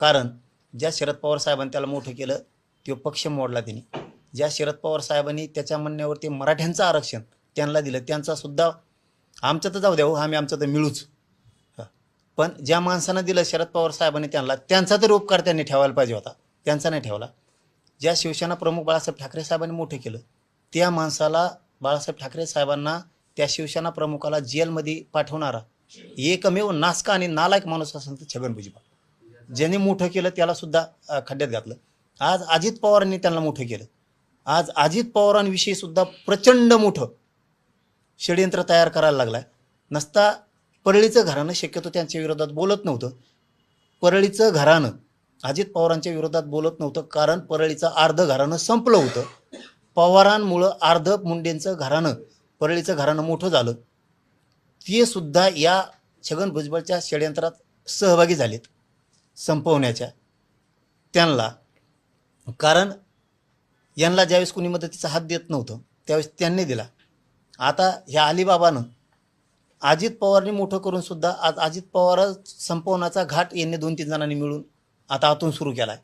कारण ज्या शरद पवार साहेबांनी त्याला मोठं केलं तो पक्ष मोडला त्यांनी. ज्या शरद पवार साहेबांनी त्याच्या म्हणण्यावरती मराठ्यांचं आरक्षण त्यांना दिलं, त्यांचा सुद्धा आमचं तर जाऊ द्या हो, आम्ही आमचं तर मिळूच. पण ज्या माणसानं दिलं शरद पवार साहेबांनी त्यांना, त्यांचा तरी उपकार त्यांनी ठेवायला पाहिजे होता, त्यांचा नाही ठेवला. ज्या शिवसेना प्रमुख बाळासाहेब ठाकरे साहेबांनी मोठं केलं त्या माणसाला, बाळासाहेब ठाकरे साहेबांना, त्या शिवसेना प्रमुखाला जेलमध्ये पाठवणारा एकमेव नासका आणि नालायक माणूस असेल तर छगन भुजबळ. ज्याने मोठं केलं त्याला सुद्धा खड्ड्यात घातलं. आज अजित पवारांनी त्यांना मोठं केलं. आज अजित पवारांविषयी सुद्धा प्रचंड मोठं षडयंत्र तयार करायला लागलाय. नसता परळीचं घराणं शक्यतो त्यांच्या विरोधात बोलत नव्हतं. परळीचं घराणं अजित पवारांच्या विरोधात बोलत नव्हतं, कारण परळीचं अर्ध घराणं संपलं होतं. पवारांमुळं अर्ध मुंडेंचं घराणं, परळीचं घराणं मोठं झालं. ते सुद्धा या छगन भुजबळच्या षडयंत्रात सहभागी झालेत संपवण्याच्या त्यांना. कारण यांना ज्यावेळेस कोणी मदतीचा हात देत नव्हतं त्यावेळेस त्यांनी दिला. आता ह्या अलिबाबानं अजित पवारनी मोठं करून सुद्धा आज अजित पवार संपवण्याचा घाट यांनी 2-3 जणांनी मिळून आता आतून सुरू केला आहे.